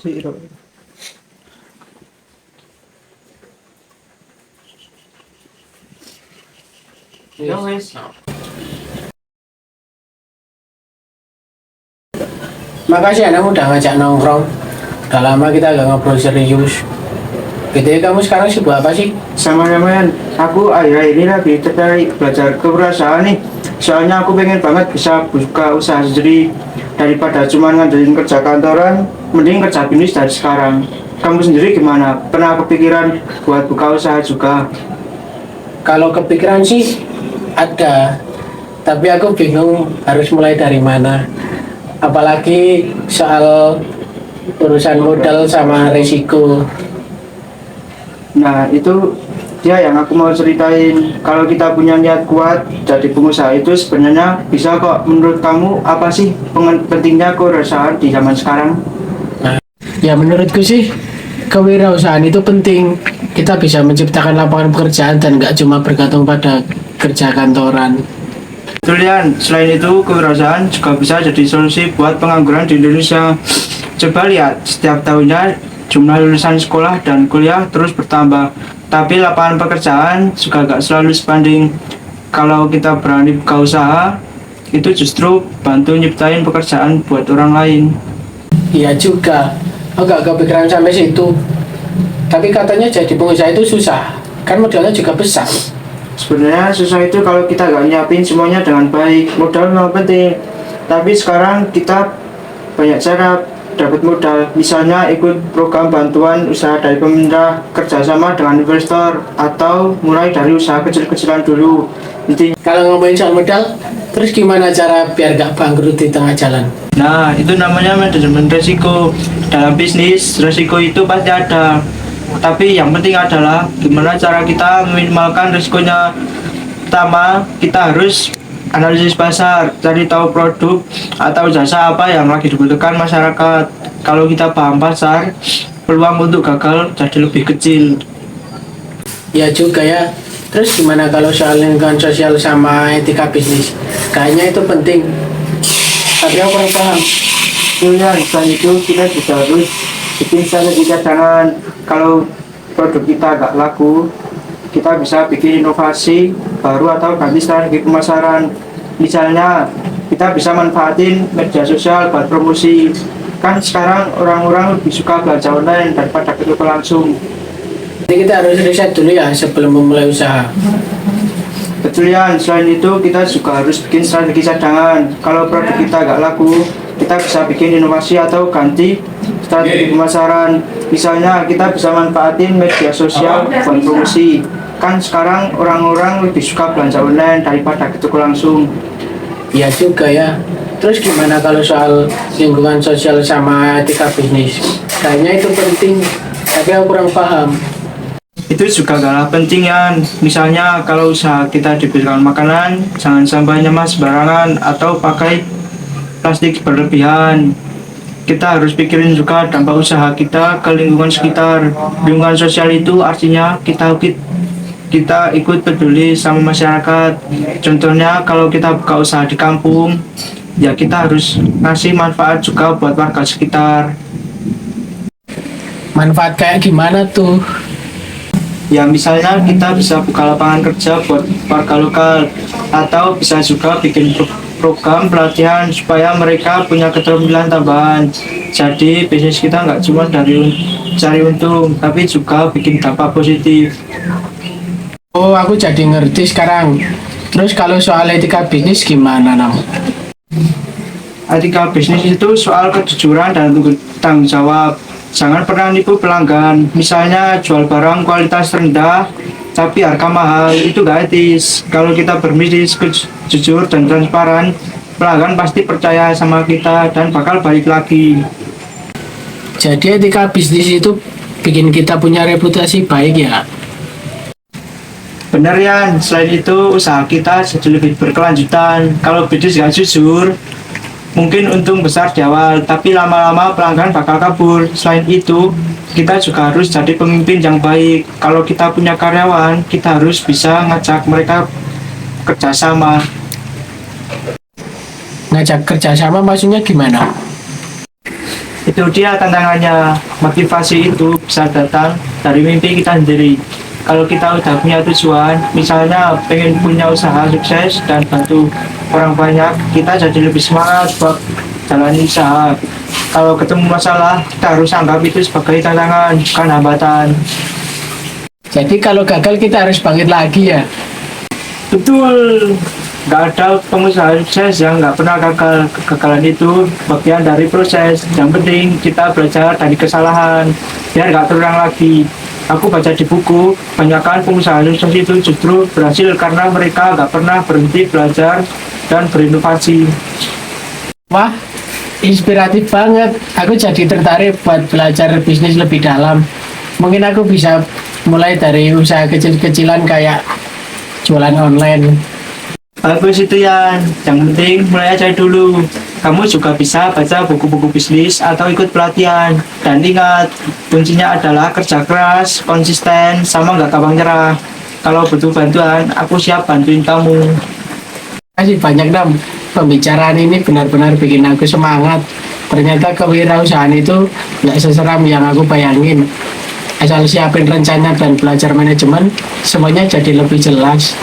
Piro. Ya wes. Makasih anak udah ngajak nongkrong. Udah lama kita gak ngobrol serius. BTW kamu sekarang sibuk apa sih? Sama-sama Yan. Aku akhir-akhir ini lagi tertarik belajar kewirausahaan nih. Soalnya aku pengen banget bisa buka usaha sendiri daripada cuma ngandelin kerja kantoran. Mending kerja bisnis dari sekarang. Kamu sendiri gimana? Pernah kepikiran buat buka usaha juga? Kalau kepikiran sih ada, tapi aku bingung harus mulai dari mana. Apalagi soal urusan modal sama risiko. Nah itu dia yang aku mau ceritain. Kalau kita punya niat kuat jadi pengusaha itu sebenarnya bisa kok. Menurut kamu apa sih pentingnya kewirausahaan di zaman sekarang? Ya menurutku sih kewirausahaan itu penting. Kita bisa menciptakan lapangan pekerjaan dan nggak cuma bergantung pada kerja kantoran. Betul Yan, selain itu kewirausahaan juga bisa jadi solusi buat pengangguran di Indonesia. Coba lihat, setiap tahunnya jumlah lulusan sekolah dan kuliah terus bertambah. Tapi lapangan pekerjaan juga gak selalu sebanding. Kalau kita berani buka usaha, itu justru bantu nyiptain pekerjaan buat orang lain. Iya juga, agak kepikiran sampai situ. Tapi katanya jadi pengusaha itu susah, kan modalnya juga besar. Sebenarnya susah itu kalau kita gak nyiapin semuanya dengan baik. Modal memang penting, tapi sekarang kita banyak cara dapat modal. Misalnya ikut program bantuan usaha dari pemerintah, kerjasama dengan investor, atau mulai dari usaha kecil-kecilan dulu. Intinya, Kalau ngomongin soal modal, terus gimana cara biar gak bangkrut di tengah jalan? nah itu namanya manajemen resiko. Dalam bisnis, resiko itu pasti ada. Tapi yang penting adalah gimana cara kita meminimalkan risikonya. Pertama, kita harus analisis pasar, cari tahu produk atau jasa apa yang lagi dibutuhkan masyarakat. Kalau kita paham pasar, peluang untuk gagal jadi lebih kecil. Ya juga ya. Terus gimana kalau soal lingkungan sosial sama etika bisnis? Kayaknya itu penting. Tapi aku kurang paham. Sebenarnya selain itu kita juga harus bikin strategi cadangan. Kalau produk kita nggak laku, kita bisa bikin inovasi baru atau ganti strategi pemasaran. Misalnya kita bisa manfaatin media sosial buat promosi. Kan sekarang orang-orang lebih suka belanja online daripada ke toko langsung. Jadi kita harus riset dulu ya sebelum memulai usaha. Betul ya, selain itu kita juga harus bikin strategi cadangan. Kalau produk kita nggak laku, kita bisa bikin inovasi atau ganti strategi pemasaran. Misalnya kita bisa manfaatin media sosial buat promosi. Kan sekarang orang-orang lebih suka belanja online daripada ke toko langsung. Iya juga ya. Terus gimana kalau soal lingkungan sosial sama etika bisnis? Kayaknya itu penting, tapi aku kurang paham. Itu juga gak penting ya. Misalnya kalau usaha kita diberikan makanan, jangan sampahnya mas sembarangan atau pakai plastik berlebihan. Kita harus pikirin juga dampak usaha kita ke lingkungan sekitar. Lingkungan sosial itu artinya kita ikut peduli sama masyarakat. Contohnya kalau kita buka usaha di kampung, ya kita harus ngasih manfaat juga buat warga sekitar. Manfaat kayak gimana tuh? Ya misalnya kita bisa buka lapangan kerja buat warga lokal, atau bisa juga bikin program pelatihan supaya mereka punya keterampilan tambahan. Jadi bisnis kita nggak cuma dari cari untung, tapi juga bikin dampak positif. Oh, aku jadi ngerti sekarang. Terus kalau soal etika bisnis gimana, Nam? Etika bisnis itu soal kejujuran dan tanggung jawab. Jangan pernah nipu pelanggan. Misalnya jual barang kualitas rendah tapi harga mahal, itu gak etis. Kalau kita berbisnis jujur dan transparan, pelanggan pasti percaya sama kita dan bakal balik lagi. Jadi etika bisnis itu bikin kita punya reputasi baik ya? Bener ya, selain itu usaha kita jadi lebih berkelanjutan. Kalau bisnis gak jujur, mungkin untung besar di awal, tapi lama-lama pelanggan bakal kabur. Selain itu, kita juga harus jadi pemimpin yang baik. Kalau kita punya karyawan, kita harus bisa ngajak mereka kerjasama. Ngajak kerjasama maksudnya gimana? Itu dia tantangannya. Motivasi itu bisa datang dari mimpi kita sendiri. Kalau kita udah punya tujuan, misalnya pengen punya usaha sukses dan bantu orang banyak, kita jadi lebih semangat buat jalani usaha. Kalau ketemu masalah, kita harus anggap itu sebagai tantangan, bukan hambatan. Jadi kalau gagal kita harus bangkit lagi ya. Betul, nggak ada pengusaha sukses yang nggak pernah gagal. Kegagalan itu bagian dari proses. Yang penting kita belajar dari kesalahan, biar nggak terulang lagi. Aku baca di buku, kebanyakan pengusaha sukses itu justru berhasil karena mereka nggak pernah berhenti belajar dan berinovasi. Wah, inspiratif banget. Aku jadi tertarik buat belajar bisnis lebih dalam. Mungkin aku bisa mulai dari usaha kecil-kecilan kayak jualan online. Bagus itu Yan, yang penting mulai aja dulu. Kamu juga bisa baca buku-buku bisnis atau ikut pelatihan. Dan ingat, kuncinya adalah kerja keras, konsisten, sama nggak gampang nyerah. Kalau butuh bantuan, aku siap bantuin kamu. Kasih banyak Nam. Pembicaraan ini benar-benar bikin aku semangat. Ternyata kewirausahaan itu nggak seseram yang aku bayangin. Asal siapin rencana dan belajar manajemen, semuanya jadi lebih jelas.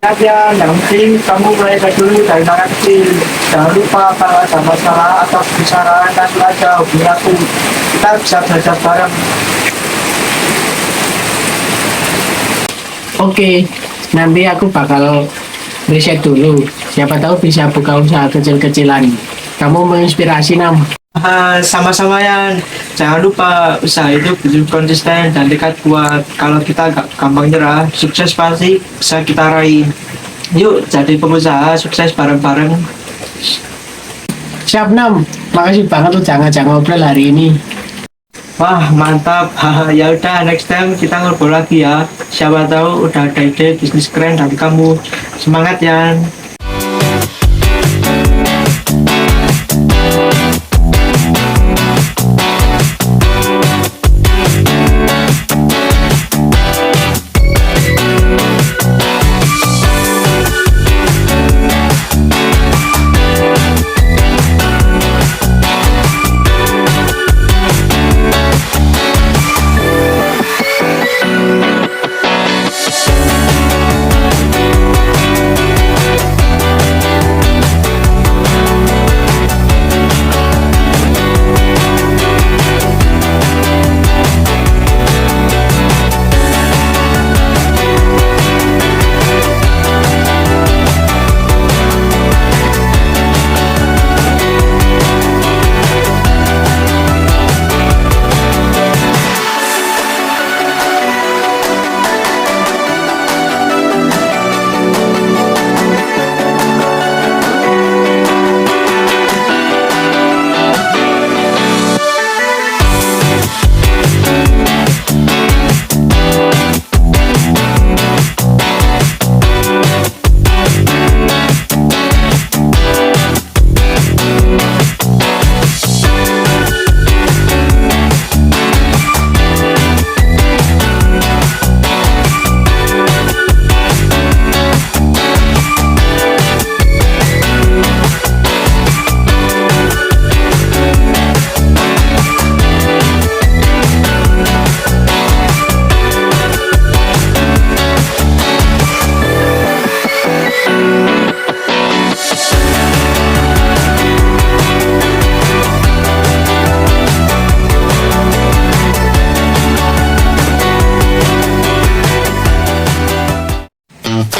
Ingat Yan, yang penting kamu mulai aja dulu dari langkah kecil. Jangan lupa kalau ada masalah atau kebesaran, langsung aja hubungi aku. Kita bisa belajar bareng. Oke, nanti aku bakal riset dulu. Siapa tahu bisa buka usaha kecil-kecilan. Kamu menginspirasi Nam. Sama-sama Yan, jangan lupa usaha itu butuh konsisten dan tekad kuat. Kalau kita gak gampang nyerah, sukses pasti bisa kita raih. Yuk jadi pengusaha sukses bareng-bareng. Siap Nam, makasih banget udah ngajak ngobrol hari ini. Wah mantap. Ya udah, next time kita ngobrol lagi ya. Siapa tahu udah ada ide bisnis keren dari kamu. Semangat Yan.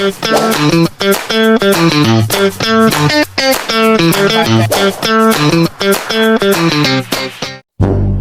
Thank you.